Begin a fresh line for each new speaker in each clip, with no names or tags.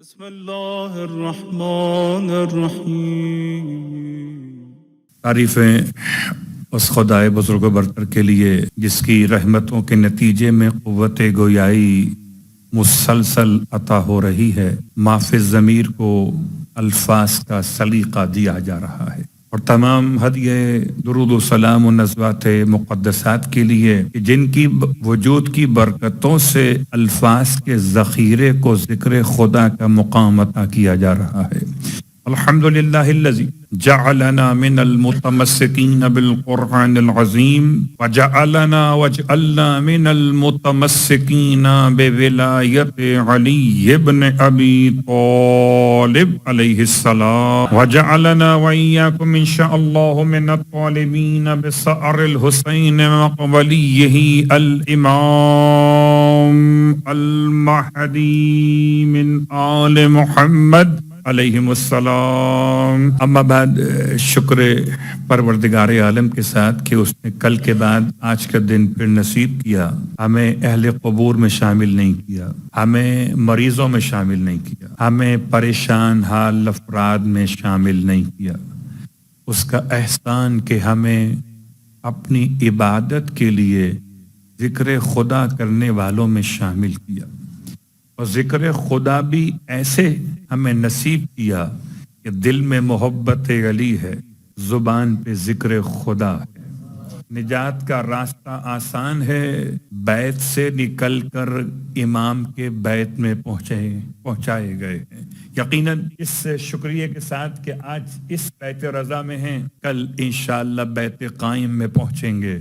بسم اللہ الرحمن الرحیم۔
تعریفیں اس خدائے بزرگ و برتر کے لیے جس کی رحمتوں کے نتیجے میں قوت گویائی مسلسل عطا ہو رہی ہے۔ معاف ضمیر کو الفاظ کا سلیقہ دیا جا رہا ہے، اور تمام ہدیہ درود و سلام و نزوات مقدسات کے لیے جن کی وجود کی برکتوں سے الفاظ کے ذخیرے کو ذکر خدا کا مقام عطا کیا جا رہا ہے۔ الحمدللہ الذی جعلنا من المتمسکین بالقرآن العظیم واجعلنا من المتمسکین بولایت علی ابن ابی طالب علیہ السلام وجعلنا وإياكم ان شاء اللہ من الطالبین بثأر الحسین مقبلیہ الامام المہدی من آل محمد علیہم السلام۔ اما بعد، شکر پروردگار عالم کے ساتھ کہ اس نے کل کے بعد آج کا دن پھر نصیب کیا، ہمیں اہل قبور میں شامل نہیں کیا، ہمیں مریضوں میں شامل نہیں کیا، ہمیں پریشان حال افراد میں شامل نہیں کیا۔ اس کا احسان کہ ہمیں اپنی عبادت کے لیے ذکر خدا کرنے والوں میں شامل کیا، اور ذکر خدا بھی ایسے ہمیں نصیب کیا کہ دل میں محبت علی ہے، زبان پہ ذکر خدا ہے۔ نجات کا راستہ آسان ہے، بیت سے نکل کر امام کے بیت میں پہنچائے گئے ہیں۔ یقیناً اس شکریہ کے ساتھ کہ آج اس بیت رضا میں ہیں، کل انشاءاللہ بیت قائم میں پہنچیں گے،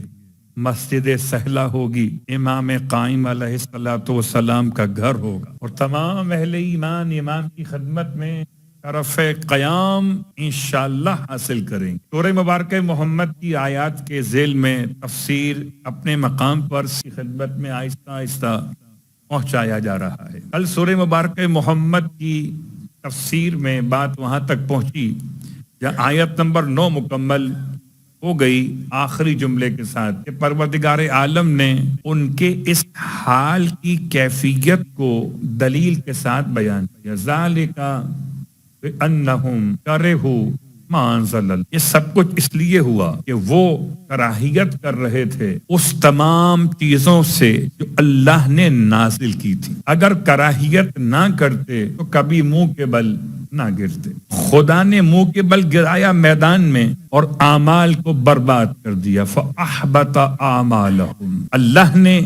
مسجد سہلا ہوگی، امام قائم علیہ السلام کا گھر ہوگا، اور تمام اہل ایمان امام کی خدمت میں طرف قیام انشاءاللہ حاصل کریں گے۔ سورہ مبارکہ محمد کی آیات کے ذیل میں تفسیر اپنے مقام پر کی خدمت میں آہستہ آہستہ پہنچایا جا رہا ہے۔ کل سورہ مبارکہ محمد کی تفسیر میں بات وہاں تک پہنچی جہاں آیت نمبر 9 مکمل ہو گئی آخری جملے کے ساتھ کہ پروردگار عالم نے ان کے اس حال کی کیفیت کو دلیل کے ساتھ بیان کیا۔ ذالک بأنہم کرہوا ما انزل اللہ، یہ سب کچھ اس لیے ہوا کہ وہ کراہیت کر رہے تھے اس تمام چیزوں سے جو اللہ نے نازل کی تھی۔ اگر کراہیت نہ کرتے تو کبھی منہ کے بل نہ گرتے۔ خدا نے منہ کے بل گرایا میدان میں اور اعمال کو برباد کر دیا۔ فَأَحْبَطَ أَعْمَالَهُمْ، اللہ نے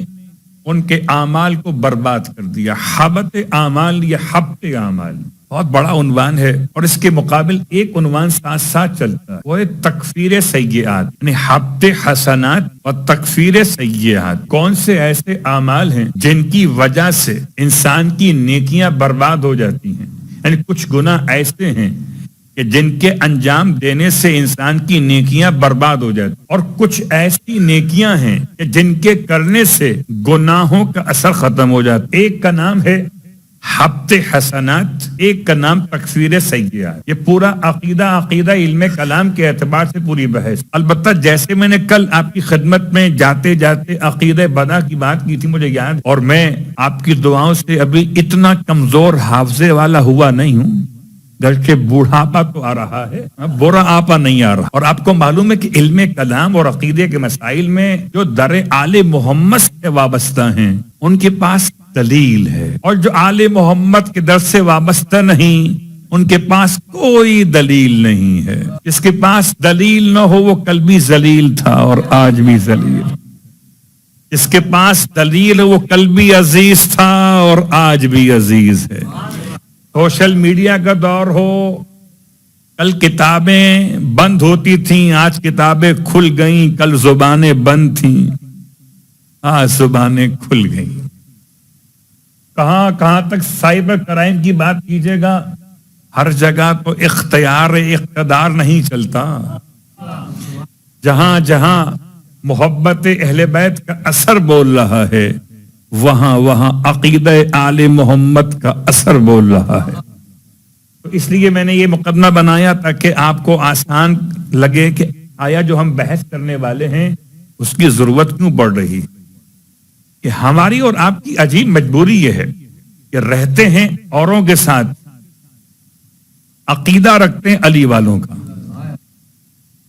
ان کے اعمال کو برباد کر دیا۔ حبط اعمال یا حبط اعمال بہت بڑا عنوان ہے، اور اس کے مقابل ایک عنوان ساتھ ساتھ چلتا ہے، وہ ہے تکفیر سیئات، یعنی حبط حسنات اور تکفیر سیئات۔ کون سے ایسے اعمال ہیں جن کی وجہ سے انسان کی نیکیاں برباد ہو جاتی ہیں؟ یعنی کچھ گناہ ایسے ہیں کہ جن کے انجام دینے سے انسان کی نیکیاں برباد ہو جاتی، اور کچھ ایسی نیکیاں ہیں کہ جن کے کرنے سے گناہوں کا اثر ختم ہو جاتا۔ ایک کا نام ہے حبط حسنات، ایک کا نام تکفیر سیئات۔ یہ پورا عقیدہ علم کلام کے اعتبار سے پوری بحث۔ البتہ جیسے میں نے کل آپ کی خدمت میں جاتے جاتے عقیدہ بدا کی بات کی تھی، مجھے یاد، اور میں آپ کی دعاؤں سے ابھی اتنا کمزور حافظے والا ہوا نہیں ہوں، گرچہ بوڑھاپا تو آ رہا ہے، برا آپا نہیں آ رہا۔ اور آپ کو معلوم ہے کہ علم کلام اور عقیدے کے مسائل میں جو در آل محمد سے وابستہ ہیں ان کے پاس دلیل ہے، اور جو آل محمد کے در سے وابستہ نہیں ان کے پاس کوئی دلیل نہیں ہے۔ جس کے پاس دلیل نہ ہو وہ کل بھی ذلیل تھا اور آج بھی ذلیل، جس کے پاس دلیل ہے وہ کل بھی عزیز تھا اور آج بھی عزیز ہے۔ سوشل میڈیا کا دور ہو، کل کتابیں بند ہوتی تھیں، آج کتابیں کھل گئیں، کل زبانیں بند تھیں، آج زبانیں کھل گئیں۔ کہاں تک سائبر کرائم کی بات کیجیے گا، ہر جگہ تو اختیار اقتدار نہیں چلتا۔ جہاں جہاں محبت اہل بیت کا اثر بول رہا ہے وہاں عقیدہ آل محمد کا اثر بول رہا ہے۔ تو اس لیے میں نے یہ مقدمہ بنایا تاکہ آپ کو آسان لگے کہ آیا جو ہم بحث کرنے والے ہیں اس کی ضرورت کیوں پڑ رہی۔ کہ ہماری اور آپ کی عجیب مجبوری یہ ہے کہ رہتے ہیں اوروں کے ساتھ عقیدہ رکھتے ہیں علی والوں کا.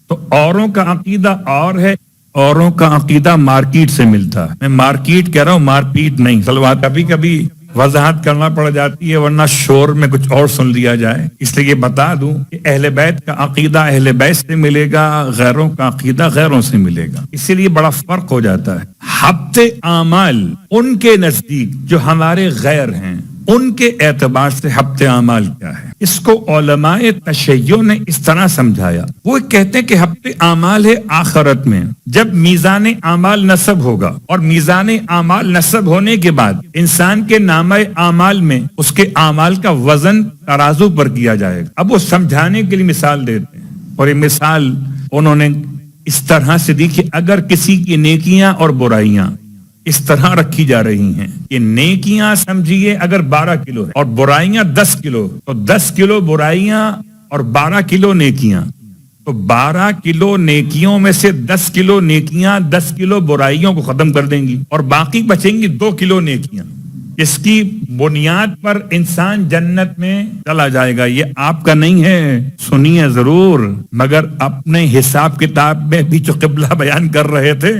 تو اوروں کا عقیدہ اور ہے, اوروں کا عقیدہ مارکیٹ سے ملتا ہے. میں مارکیٹ کہہ رہا ہوں, مارکیٹ نہیں. سلوات کبھی کبھی وضاحت کرنا پڑ جاتی ہے ورنہ شور میں کچھ اور سن لیا جائے. اس لیے یہ بتا دوں کہ اہل بیت کا عقیدہ اہل بیت سے ملے گا, غیروں کا عقیدہ غیروں سے ملے گا. اسی لیے بڑا فرق ہو جاتا ہے. حبط اعمال ان کے نزدیک جو ہمارے غیر ہیں, ان کے اعتبار سے حبط اعمال کیا ہے, اس کو علماء تشیع نے اس طرح سمجھایا. وہ کہتے ہیں کہ حبط اعمال ہے آخرت میں, جب میزان اعمال نصب ہوگا, اور میزان اعمال نصب ہونے کے بعد انسان کے نامہ اعمال میں اس کے اعمال کا وزن ترازو پر کیا جائے گا. اب وہ سمجھانے کے لیے مثال دیتے ہیں, اور یہ مثال انہوں نے اس طرح سے دی کہ اگر کسی کی نیکیاں اور برائیاں اس طرح رکھی جا رہی ہیں کہ نیکیاں سمجھیے اگر 12 کلو ہے اور برائیاں 10 کلو, تو 10 کلو برائیاں اور 12 کلو نیکیاں, تو 12 کلو نیکیوں میں سے 10 کلو نیکیاں 10 کلو برائیوں کو ختم کر دیں گی, اور باقی بچیں گی 2 کلو نیکیاں. اس کی بنیاد پر انسان جنت میں چلا جائے گا. یہ آپ کا نہیں ہے, سنیے ضرور, مگر اپنے حساب کتاب میں بھی جو قبلہ بیان کر رہے تھے,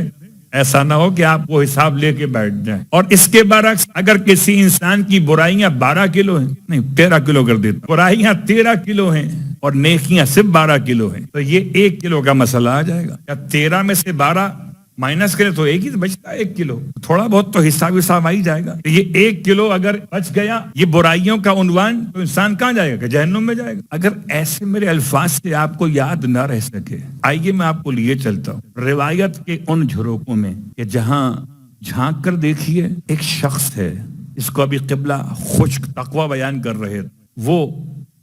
ایسا نہ ہو کہ آپ وہ حساب لے کے بیٹھ جائیں. اور اس کے برعکس اگر کسی انسان کی برائیاں 12 کلو ہیں, نہیں 13 کلو کر دیتا, برائیاں 13 کلو ہیں اور نیکیاں صرف 12 کلو ہیں, تو یہ 1 کلو کا مسئلہ آ جائے گا. یا 13 میں سے 12 مائنس کرے تو ایک ہی بچتا ہے, 1 کلو. تھوڑا بہت تو حساب آ ہی جائے گا. یہ 1 کلو اگر بچ گیا یہ برائیوں کا عنوان, تو انسان کہاں جائے گا, کہ جہنم میں جائے گا. اگر ایسے میرے الفاظ سے آپ کو یاد نہ رہ سکے, آئیے میں آپ کو لیے چلتا ہوں روایت کے ان جھروکوں میں کہ جہاں جھانک کر دیکھیے ایک شخص ہے, اس کو ابھی قبلہ خشک تقوی بیان کر رہے تھے, وہ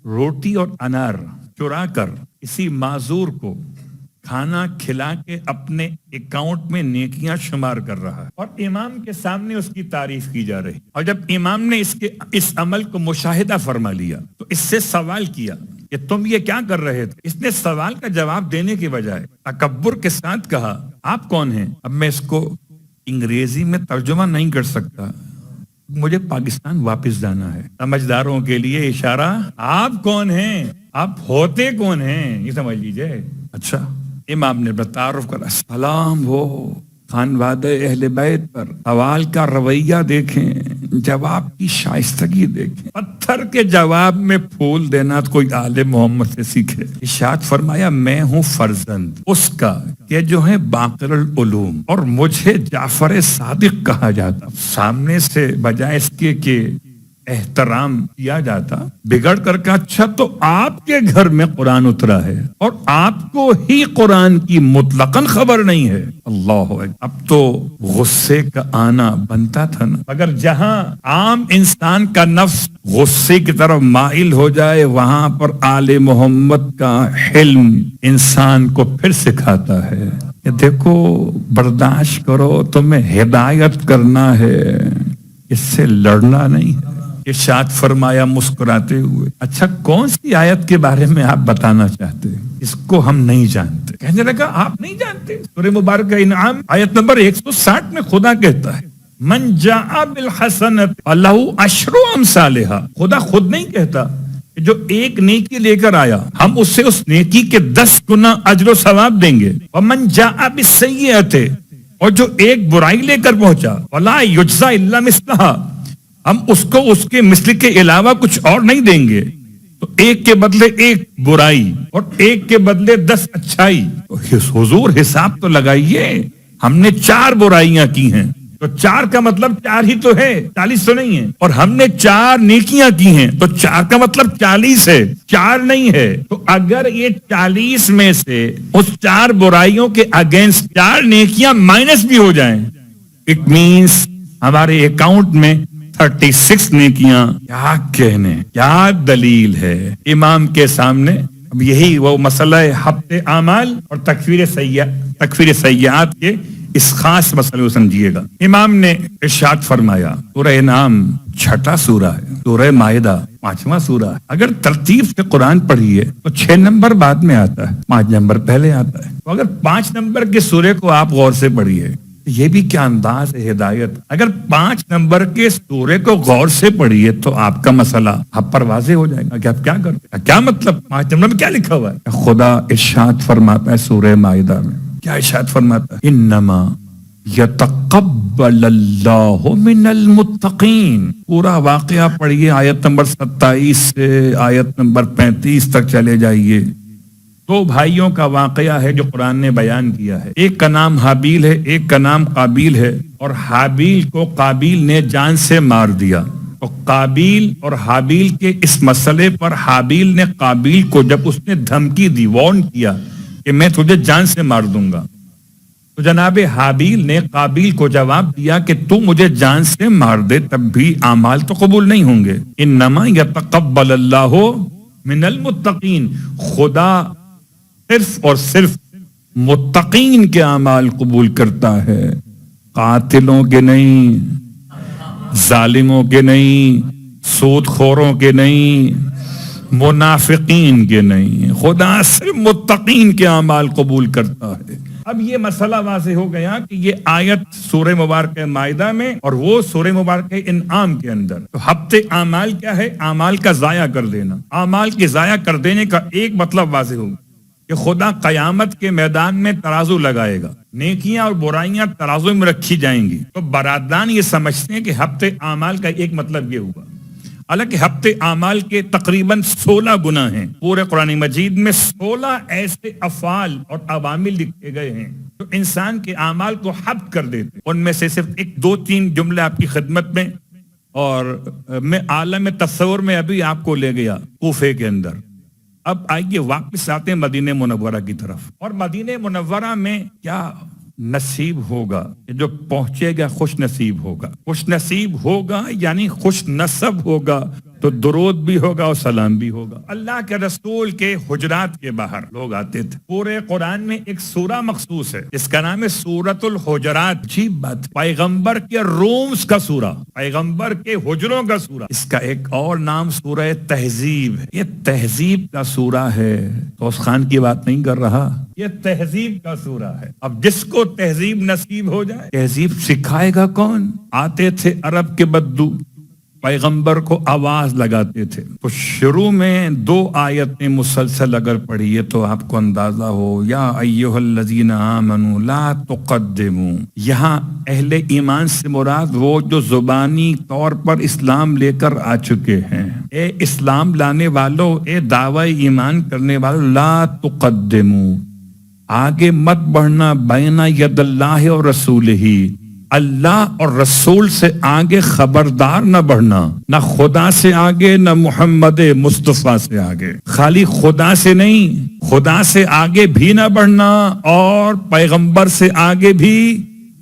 روٹی اور انار چرا کر اسی معذور کو کھانا کھلا کے اپنے اکاؤنٹ میں نیکیاں شمار کر رہا ہے, اور امام کے سامنے اس کی تعریف کی جا رہی. اور جب امام نے اس عمل کو مشاہدہ فرما لیا تو اس سے سوال کیا کہ تم یہ کیا کر رہے تھے. اس نے سوال کا جواب دینے کے بجائے تکبر کے ساتھ کہا, آپ کون ہیں. اب میں اس کو انگریزی میں ترجمہ نہیں کر سکتا, مجھے پاکستان واپس جانا ہے. سمجھداروں کے لیے اشارہ, آپ کون ہیں, آپ ہوتے کون ہیں, یہ سمجھ لیجئے. اچھا, امام نے تعارف کرا, سلام ہو خانوادہ اہل بیت پر. سوال کا رویہ دیکھیں, جواب کی شائستگی دیکھیں. پتھر کے جواب میں پھول دینا تو کوئی آل محمد سے سیکھے. ارشاد فرمایا, میں ہوں فرزند اس کا کہ جو ہے باقر العلوم, اور مجھے جعفر صادق کہا جاتا. سامنے سے بجائے اس کے کہ احترام کیا جاتا, بگڑ کر کہا, اچھا تو آپ کے گھر میں قرآن اترا ہے اور آپ کو ہی قرآن کی مطلقاً خبر نہیں ہے. اللہ اکبر. اب تو غصے کا آنا بنتا تھا نا, مگر جہاں عام انسان کا نفس غصے کی طرف مائل ہو جائے, وہاں پر آل محمد کا حلم انسان کو پھر سکھاتا ہے کہ دیکھو برداشت کرو, تمہیں ہدایت کرنا ہے, اس سے لڑنا نہیں ہے. ارشاد فرمایا مسکراتے ہوئے, اچھا کون سی آیت کے بارے میں آپ بتانا چاہتے ہیں, اس کو ہم نہیں جانتے. کہنے لگا, آپ نہیں جانتے؟ سورہ مبارکہ انعام آیت نمبر 160 میں خدا کہتا ہے, من جاء بالحسنۃ فلہ عشر امثالھا. خدا خود نہیں کہتا کہ جو ایک نیکی لے کر آیا ہم اسے اس نیکی کے 10 گنا اجر و ثواب دیں گے. ومن جاء بالسیئۃ, اور جو ایک برائی لے کر پہنچا, ولا یجزی الا مثلھا, ہم اس کو اس کے مثل کے علاوہ کچھ اور نہیں دیں گے. تو ایک کے بدلے ایک برائی اور ایک کے بدلے 10 اچھائی. تو حضور حساب تو لگائیے, ہم نے 4 برائیاں کی ہیں تو 4 کا مطلب 4 ہی تو ہے, 40 تو نہیں ہے. اور ہم نے 4 نیکیاں کی ہیں تو 4 کا مطلب 40 ہے, 4 نہیں ہے. تو اگر یہ 40 میں سے اس 4 برائیوں کے اگینسٹ 4 نیکیاں مائنس بھی ہو جائیں, اٹ مینس ہمارے اکاؤنٹ میں 36 نیکیاں. کیا کہنے, کیا دلیل ہے امام کے سامنے. اب یہی وہ مسئلہ ہے حبط اعمال اور تکفیر سیئات کے اس خاص مسئلے کو سمجھیے گا. امام نے ارشاد فرمایا, سورہ انعام 6واں سورہ ہے, سورہ مائدہ 5واں سورہ ہے. اگر ترتیب سے قرآن پڑھیے تو 6 نمبر بعد میں آتا ہے, 5 نمبر پہلے آتا ہے. تو اگر 5 نمبر کے سورے کو آپ غور سے پڑھیے یہ بھی کیا انداز ہے ہدایت. اگر 5 نمبر کے سورے کو غور سے پڑھیے تو آپ کا مسئلہ آپ پر واضح ہو جائے گا کہ آپ کیا کرتے ہیں. کیا مطلب 5 نمبر میں کیا لکھا ہوا ہے؟ خدا ارشاد فرماتا ہے سورہ مائدہ میں. کیا ارشاد فرماتا ہے؟ انما یتقبل اللہ من المتقین. پورا واقعہ پڑھیے آیت نمبر 27 سے آیت نمبر 35 تک چلے جائیے. 2 بھائیوں کا واقعہ ہے جو قرآن نے بیان کیا ہے. ایک کا نام حابیل ہے, ایک کا نام قابیل ہے, اور حابیل کو قابیل نے جان سے مار دیا. تو قابیل اور حابیل کے اس مسئلے پر حابیل نے قابیل کو جب اس نے دھمکی دی, وارن کیا کہ میں تجھے جان سے مار دوں گا, تو جناب حابیل نے قابیل کو جواب دیا کہ تو مجھے جان سے مار دے تب بھی اعمال تو قبول نہیں ہوں گے. انما یتقبل اللہ من المتقین. خدا صرف اور صرف متقین کے اعمال قبول کرتا ہے, قاتلوں کے نہیں, ظالموں کے نہیں, سود خوروں کے نہیں, منافقین کے نہیں. خدا صرف متقین کے اعمال قبول کرتا ہے. اب یہ مسئلہ واضح ہو گیا کہ یہ آیت سورہ مبارکہ مائدہ میں اور وہ سورہ مبارکہ انعام کے اندر. تو ہفتے اعمال کیا ہے؟ اعمال کا ضائع کر دینا. اعمال کے ضائع کر دینے کا ایک مطلب واضح ہوگا کہ خدا قیامت کے میدان میں ترازو لگائے گا, نیکیاں اور برائیاں ترازو میں رکھی جائیں گی. تو برادران یہ سمجھتے ہیں کہ ہفتے اعمال کا ایک مطلب یہ ہوا. حالانکہ ہفتے اعمال کے تقریباً 16 گناہ ہیں. پورے قرآن مجید میں 16 ایسے افعال اور عوامل لکھے گئے ہیں جو انسان کے اعمال کو حبط کر دیتے. ان میں سے صرف 1-2-3 جملے آپ کی خدمت میں, اور میں عالم تصور میں ابھی آپ کو لے گیا کوفے کے اندر. اب آئیے واپس آتے ہیں مدینہ منورہ کی طرف. اور مدینہ منورہ میں کیا نصیب ہوگا؟ جو پہنچے گا خوش نصیب ہوگا. خوش نصیب ہوگا یعنی خوش نصب ہوگا, تو درود بھی ہوگا اور سلام بھی ہوگا. اللہ کے رسول کے حجرات کے باہر لوگ آتے تھے. پورے قرآن میں ایک سورہ مخصوص ہے اس کا نام ہے سورۃ الحجرات. عجیب بات, پیغمبر کے رومز کا سورہ, پیغمبر کے حجروں کا سورہ. اس کا ایک اور نام سورہ تہذیب ہے. یہ تہذیب کا سورہ ہے. توس خان کی بات نہیں کر رہا, یہ تہذیب کا سورہ ہے. اب جس کو تہذیب نصیب ہو جائے, تہذیب سکھائے گا کون؟ آتے تھے عرب کے بدو, پیغمبر کو آواز لگاتے تھے. تو شروع میں 2 آیتیں مسلسل اگر پڑھیے تو آپ کو اندازہ ہو, یا ایھا الذین آمنوا لا تقدموا. یہاں اہل ایمان سے مراد وہ جو زبانی طور پر اسلام لے کر آ چکے ہیں. اے اسلام لانے والوں, اے دعوی ایمان کرنے والوں, لا تقدموا, آگے مت بڑھنا, بین ید اللہ اور رسولہ, اللہ اور رسول سے آگے خبردار نہ بڑھنا. نہ خدا سے آگے نہ محمد مصطفیٰ سے آگے. خالی خدا سے نہیں, خدا سے آگے بھی نہ بڑھنا اور پیغمبر سے آگے بھی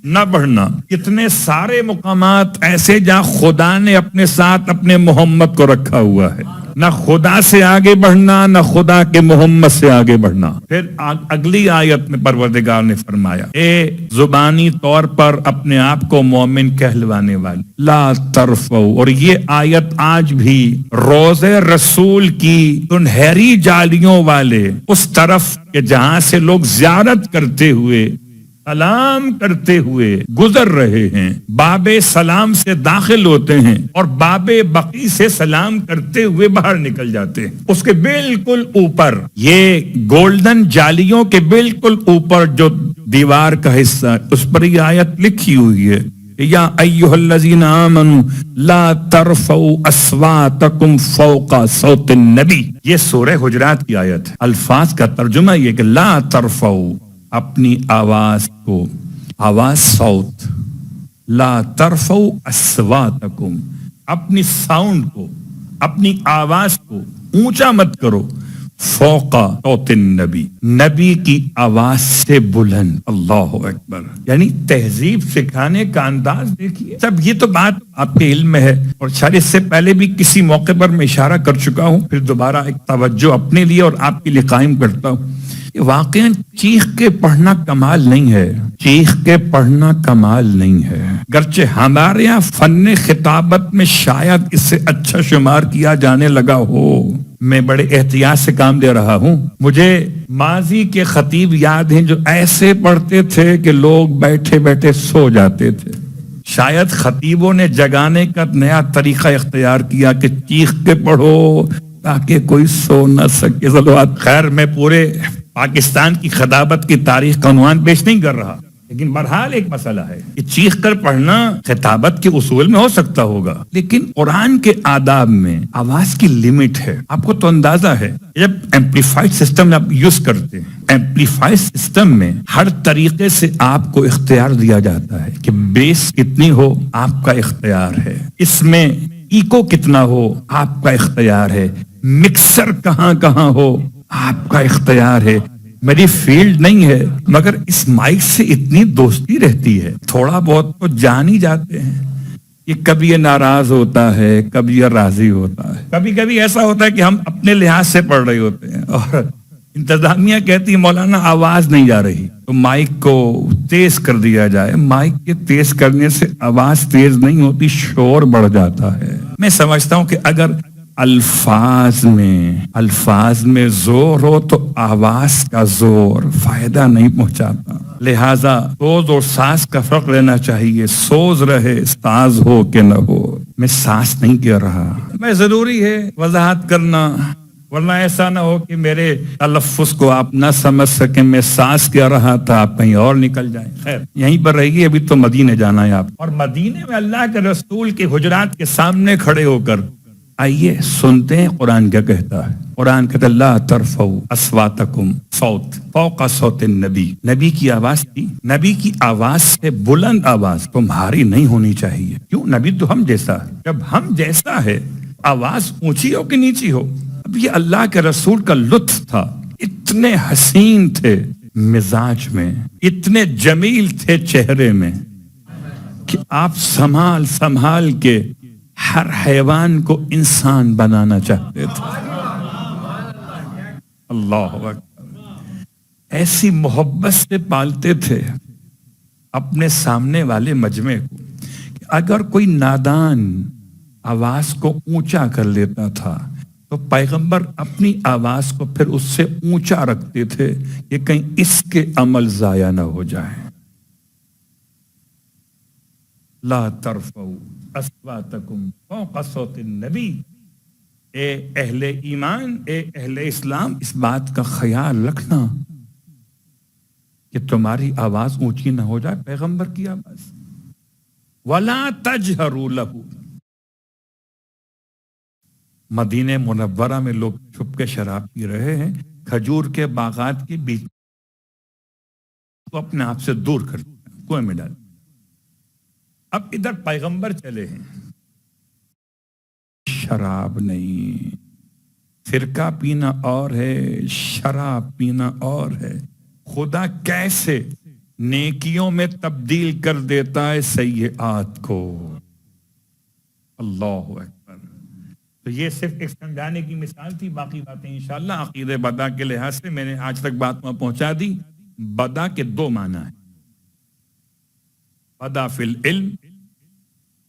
نہ بڑھنا. کتنے سارے مقامات ایسے جہاں خدا نے اپنے ساتھ اپنے محمد کو رکھا ہوا ہے. نہ خدا سے آگے بڑھنا, نہ خدا کے محمد سے آگے بڑھنا. پھر اگلی آیت میں پروردگار نے فرمایا, اے زبانی طور پر اپنے آپ کو مومن کہلوانے والے, لا ترفعوا. اور یہ آیت آج بھی روضہ رسول کی سنہری جالیوں والے اس طرف کہ جہاں سے لوگ زیارت کرتے ہوئے, سلام کرتے ہوئے گزر رہے ہیں, باب سلام سے داخل ہوتے ہیں اور باب بقی سے سلام کرتے ہوئے باہر نکل جاتے ہیں. اس کے بالکل اوپر, یہ گولڈن جالیوں کے بالکل اوپر جو دیوار کا حصہ, اس پر یہ آیت لکھی ہوئی ہے, یا ایھا الذین آمنوا لا ترفعوا اصواتکم فوق صوت النبی. یہ سورہ حجرات کی آیت ہے. الفاظ کا ترجمہ یہ کہ لا ترفعوا, اپنی آواز کو, آواز صوت, لا ترفعوا اصواتکم, اپنی ساؤنڈ کو, اپنی آواز کو اونچا مت کرو, فوق صوت النبی, نبی کی آواز سے بلند. اللہ اکبر. یعنی تہذیب سکھانے کا انداز دیکھیے. سب یہ تو بات آپ کے علم میں ہے, اور شاید اس سے پہلے بھی کسی موقع پر میں اشارہ کر چکا ہوں, پھر دوبارہ ایک توجہ اپنے لیے اور آپ کے لیے قائم کرتا ہوں یہ واقعاً چیخ کے پڑھنا کمال نہیں ہے، چیخ کے پڑھنا کمال نہیں ہے، گرچہ ہمارے یہاں فن خطابت میں شاید اس سے اچھا شمار کیا جانے لگا ہو۔ میں بڑے احتیاط سے کام دے رہا ہوں۔ مجھے ماضی کے خطیب یاد ہیں جو ایسے پڑھتے تھے کہ لوگ بیٹھے بیٹھے سو جاتے تھے۔ شاید خطیبوں نے جگانے کا نیا طریقہ اختیار کیا کہ چیخ کے پڑھو تاکہ کوئی سو نہ سکے۔ خیر میں پورے پاکستان کی خطابت کی تاریخ کا عنوان پیش نہیں کر رہا، لیکن بہرحال ایک مسئلہ ہے کہ چیخ کر پڑھنا خطابت کے اصول میں ہو سکتا ہوگا، لیکن قرآن کے آداب میں آواز کی لمٹ ہے۔ آپ کو تو اندازہ ہے جب ایمپلیفائڈ سسٹم آپ یوز کرتے ہیں، ایمپلیفائڈ سسٹم میں ہر طریقے سے آپ کو اختیار دیا جاتا ہے کہ بیس کتنی ہو آپ کا اختیار ہے، اس میں ایکو کتنا ہو آپ کا اختیار ہے، مکسر کہاں کہاں ہو آپ کا اختیار ہے۔ میری فیلڈ نہیں ہے مگر اس مائک سے اتنی دوستی رہتی ہے، تھوڑا بہت تو جان ہی جاتے ہیں کہ کبھی یہ ناراض ہوتا ہے، کبھی یہ راضی ہوتا ہے، کبھی کبھی ایسا ہوتا ہے کہ ہم اپنے لحاظ سے پڑھ رہے ہوتے ہیں اور انتظامیہ کہتی ہے مولانا آواز نہیں جا رہی تو مائک کو تیز کر دیا جائے۔ مائک کے تیز کرنے سے آواز تیز نہیں ہوتی، شور بڑھ جاتا ہے۔ میں سمجھتا ہوں کہ اگر الفاظ میں زور ہو تو آواز کا زور فائدہ نہیں پہنچاتا، لہذا سوز اور ساز کا فرق لینا چاہیے۔ سوز رہے ساز ہو کہ نہ ہو، میں ساز نہیں کہہ رہا، میں ضروری ہے وضاحت کرنا، ورنہ ایسا نہ ہو کہ میرے تلفظ کو آپ نہ سمجھ سکیں، میں ساز کہہ رہا تھا آپ کہیں اور نکل جائیں۔ خیر یہیں پر رہیے، ابھی تو مدینے جانا ہے آپ، اور مدینے میں اللہ کے رسول کے حجرات کے سامنے کھڑے ہو کر آئیے سنتے ہیں قرآن کیا کہتا ہے۔ قرآن کہتا ہے لا ترفعوا اصواتکم صوت فوق صوت النبی، نبی کی آواز تھی، نبی کی آواز سے بلند آواز تمہاری نہیں ہونی چاہیے۔ کیوں؟ نبی تو ہم جیسا ہے، جب ہم جیسا ہے آواز اونچی ہو کہ نیچی ہو؟ اب یہ اللہ کے رسول کا لطف تھا، اتنے حسین تھے مزاج میں، اتنے جمیل تھے چہرے میں کہ آپ سنبھال کے ہر حیوان کو انسان بنانا چاہتے تھے۔ اللہ اکبر، ایسی محبت سے پالتے تھے اپنے سامنے والے مجمع کو کہ اگر کوئی نادان آواز کو اونچا کر لیتا تھا تو پیغمبر اپنی آواز کو پھر اس سے اونچا رکھتے تھے کہ کہیں اس کے عمل ضائع نہ ہو جائے۔ لا ترفعوا اصواتکم فوق صوت النبی، اے اہل ایمان، اے اہل اسلام، اس بات کا خیال رکھنا کہ تمہاری آواز اونچی نہ ہو جائے پیغمبر کی آواز۔ ولا تجہروا لہ، مدینہ منورہ میں لوگ چھپ کے شراب پی رہے ہیں، کھجور کے باغات کے بیچ، تو اپنے آپ سے دور کر دیا، کنویں میں ڈال۔ اب ادھر پیغمبر چلے ہیں، شراب نہیں، فرقہ پینا اور ہے، شراب پینا اور ہے۔ خدا کیسے نیکیوں میں تبدیل کر دیتا ہے سیئات کو۔ اللہ اکبر۔ تو یہ صرف ایک سمجھانے کی مثال تھی، باقی باتیں انشاءاللہ عقیدہ بدا کے لحاظ سے میں نے آج تک بات میں پہنچا دی۔ بدا کے دو معنی ہیں، بدا فی العلم،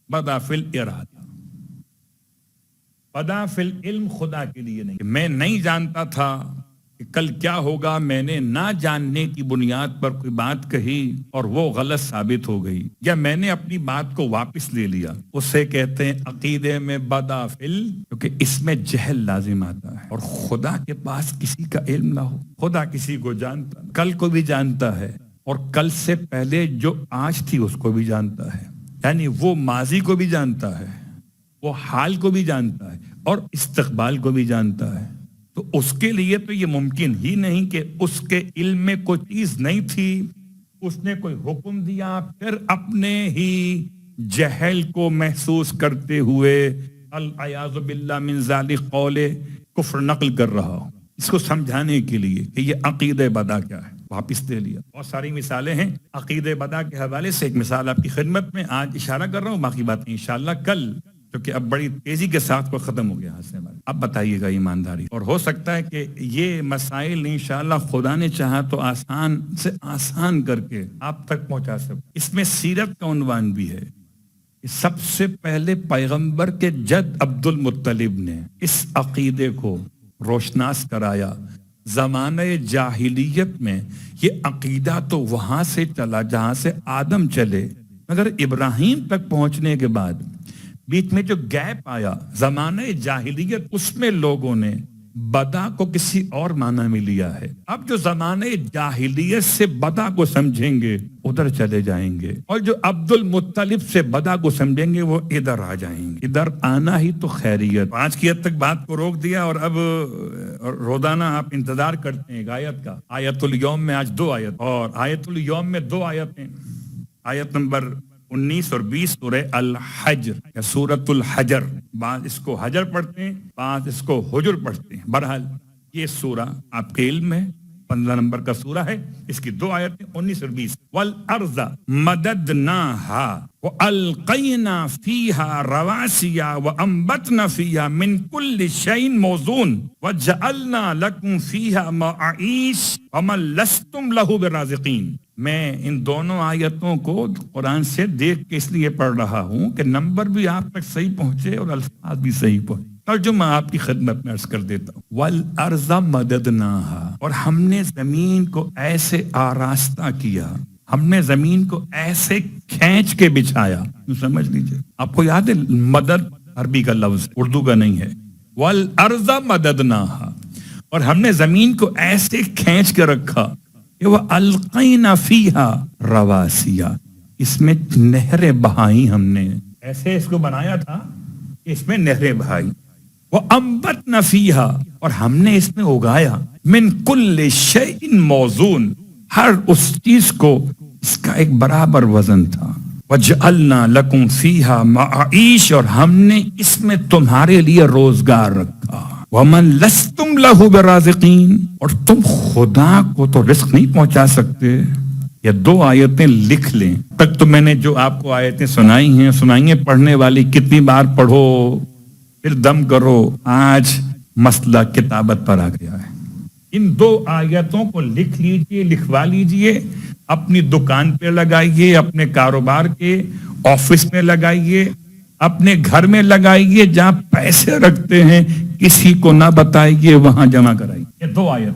بدا فی الارادہ۔ بدا فی العلم خدا کے لیے نہیں، میں نہیں جانتا تھا کہ کل کیا ہوگا، میں نے نہ جاننے کی بنیاد پر کوئی بات کہی اور وہ غلط ثابت ہو گئی، یا میں نے اپنی بات کو واپس لے لیا، اسے کہتے ہیں عقیدے میں بدا فی العلم، کیونکہ اس میں جہل لازم آتا ہے۔ اور خدا کے پاس کسی کا علم نہ ہو، خدا کسی کو جانتا، کل کو بھی جانتا ہے اور کل سے پہلے جو آج تھی اس کو بھی جانتا ہے، یعنی وہ ماضی کو بھی جانتا ہے، وہ حال کو بھی جانتا ہے اور استقبال کو بھی جانتا ہے۔ تو اس کے لیے تو یہ ممکن ہی نہیں کہ اس کے علم میں کوئی چیز نہیں تھی، اس نے کوئی حکم دیا پھر اپنے ہی جہل کو محسوس کرتے ہوئے العیاذ باللہ من ذلک قول کفر نقل کر رہا ہوں۔ اس کو سمجھانے کے لیے کہ یہ عقیدہ بدا کیا ہے، واپس دے لیا۔ بہت ساری مثالیں ہیں عقیدہ بدا کے حوالے سے، ایک مثال آپ کی خدمت میں آج اشارہ کر رہا ہوں، باقی باتیں انشاءاللہ کل کیونکہ اب بڑی تیزی کے ساتھ وہ ختم ہو گیا ہاتھ سے ہمارے. اب بتائیے گا ایمانداری. اور ہو سکتا ہے کہ یہ مسائل انشاءاللہ خدا نے چاہا تو آسان سے آسان کر کے آپ تک پہنچا سکتے. اس میں سیرت کا عنوان بھی ہے. سب سے پہلے پیغمبر کے جد عبد المطلب نے اس عقیدے کو روشناس کرایا. زمانہ جاہلیت میں یہ عقیدہ تو وہاں سے چلا جہاں سے آدم چلے، مگر ابراہیم تک پہنچنے کے بعد بیچ میں جو گیپ آیا زمانہ جاہلیت، اس میں لوگوں نے بدا کو کسی اور معنی میں لیا ہے. اب جو زمانے جاہلیت سے بدا کو سمجھیں گے ادھر چلے جائیں گے، اور جو عبد المطلب سے بدا کو سمجھیں گے وہ ادھر آ جائیں گے. ادھر آنا ہی تو خیریت. آج کی حد تک بات کو روک دیا، اور اب روزانہ آپ انتظار کرتے ہیں آیت کا. آیت الیوم میں آج 2 آیت، اور آیت الیوم میں 2 آیتیں، آیت نمبر 19 اور 20 سورہ الحجر یا سورۃ الحجر. بعض اس کو حجر پڑھتے ہیں، بعض اس کو حجر پڑھتے ہیں. بہرحال یہ سورہ آپ کے علم میں 15 نمبر کا سورہ ہے. اس کی 2 آیتیں 19 اور 20. والارض مددناها والقینا فیہا رواسیا وانبتنا فیہا من کل شیء موزون وجعلنا لکم فیہا معیش ومن لستم لہ برازقین. میں ان دونوں آیتوں کو قرآن سے دیکھ کے اس لیے پڑھ رہا ہوں کہ نمبر بھی آپ تک صحیح پہنچے اور الفاظ بھی صحیح پہنچے. ترجمہ آپ کی خدمت میں عرض کر دیتا ہوں. والارض مددناها، اور ہم نے زمین کو ایسے آراستہ کیا، ہم نے زمین کو ایسے کھینچ کے بچھایا. سمجھ لیجئے، آپ کو یاد ہے مدد عربی کا لفظ، اردو کا نہیں ہے. والارض مددناها، اور ہم نے زمین کو ایسے کھینچ کے رکھا کہ وہ القینا فیہا رواسیا، اس میں نہریں بہائی. ہم نے ایسے اس کو بنایا تھا کہ اس میں نہریں بہائی. وہ انبتنا فیہا، اور ہم نے اس میں اگایا من کل شیء موزون، ہر اس چیز کو اس کا ایک برابر وزن تھا. وجعلنا لکم فیہا معیش، اور ہم نے اس میں تمہارے لیے روزگار رکھا. ومن لستم لہ برازقین، اور تم خدا کو تو رزق نہیں پہنچا سکتے. یہ 2 آیتیں لکھ لیں. تک تو میں نے جو آپ کو آیتیں سنائی ہیں پڑھنے والی کتنی بار پڑھو پھر دم کرو. آج مسئلہ کتابت پر آ گیا ہے. ان 2 آیتوں کو لکھ لیجئے، لکھوا لیجئے، اپنی دکان پہ لگائیے، اپنے کاروبار کے آفس میں لگائیے، اپنے گھر میں لگائیے، جہاں پیسے رکھتے ہیں کسی کو نہ بتائیے، وہاں جمع کرائیے. یہ 2 آیت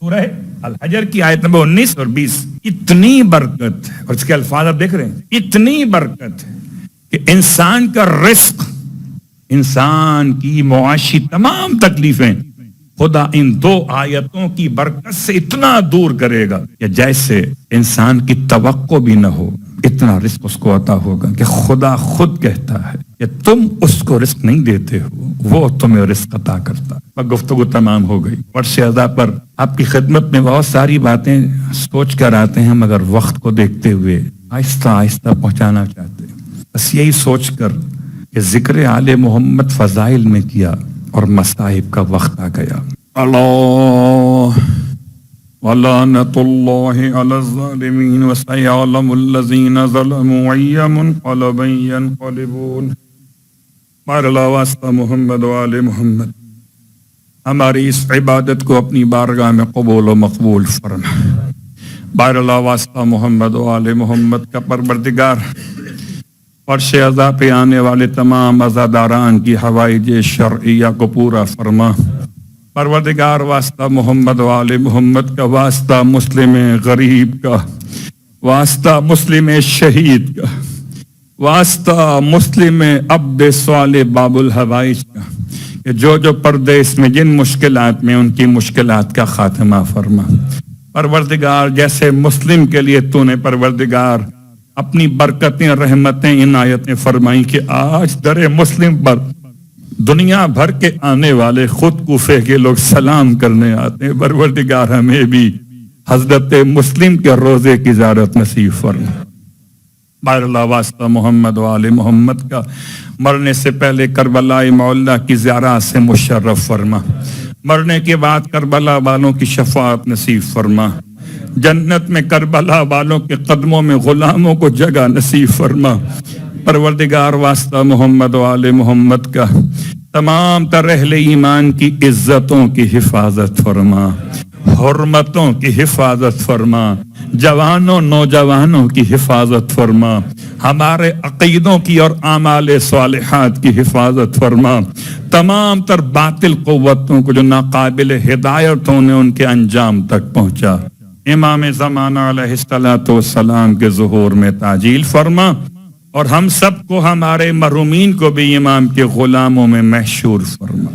سورہ الحجر کی آیت نمبر 19 اور 20. اتنی برکت، اور اس کے الفاظ آپ دیکھ رہے ہیں، اتنی برکت کہ انسان کا رزق، انسان کی معاشی تمام تکلیفیں خدا ان 2 آیتوں کی برکت سے اتنا دور کرے گا کہ جیسے انسان کی توقع بھی نہ ہو اتنا رزق اس کو عطا ہوگا. کہ خدا خود کہتا ہے کہ تم اس کو رزق نہیں دیتے ہو، وہ تمہیں رزق عطا کرتا. گفتگو تمام ہو گئی. ورث ادا پر آپ کی خدمت میں بہت ساری باتیں سوچ کر آتے ہیں، مگر وقت کو دیکھتے ہوئے آہستہ آہستہ پہنچانا چاہتے ہیں. بس یہی سوچ کر کہ ذکر آل محمد فضائل میں کیا اور مصائب کا وقت آ گیا. اللہ ولعنت اللہ علی الظالمین وسیعلم الذین ظلموا ای منقلب ینقلبون. بار اللہ واسطہ محمد و آل محمد، ہماری اس عبادت کو اپنی بارگاہ میں قبول و مقبول فرما. بار اللہ واسطہ محمد و آل محمد کا پروردگار فرش عزا پہ آنے والے تمام عزاداران کی حوائج شرعیہ کو پورا فرما. پروردگار واسطہ محمد و آل محمد کا، واسطہ مسلم غریب کا، واسطہ مسلم شہید کا، واسطہ مسلم عبد صالح باب الحوائج کا، کہ جو پردیس میں جن مشکلات میں ان کی مشکلات کا خاتمہ فرما. پروردگار جیسے مسلم کے لیے تو نے پروردگار اپنی برکتیں، رحمتیں، عنایتیں فرمائی کہ آج در مسلم پر دنیا بھر کے آنے والے خود کوفے کے لوگ سلام کرنے آتے ہیں. پروردگار ہمیں بھی حضرت مسلم کے روزے کی زیارت نصیب فرما. بار اللہ واسطہ محمد و آل محمد کا مرنے سے پہلے کربلا معلیٰ کی زیارت سے مشرف فرما. مرنے کے بعد کربلا والوں کی شفاعت نصیب فرما. جنت میں کربلا والوں کے قدموں میں غلاموں کو جگہ نصیب فرما. پروردگار واسطہ محمد و آل محمد کا تمام تر اہل ایمان کی عزتوں کی حفاظت فرما، حرمتوں کی حفاظت فرما، جوانوں نوجوانوں کی حفاظت فرما، ہمارے عقیدوں کی اور اعمال صالحات کی حفاظت فرما، تمام تر باطل قوتوں کو جو ناقابل ہدایتوں نے ان کے انجام تک پہنچا، امام زمانہ علیہ الصلوۃ والسلام کے ظہور میں تعجیل فرما، اور ہم سب کو ہمارے مرحومین کو بھی امام کے غلاموں میں محشور فرما۔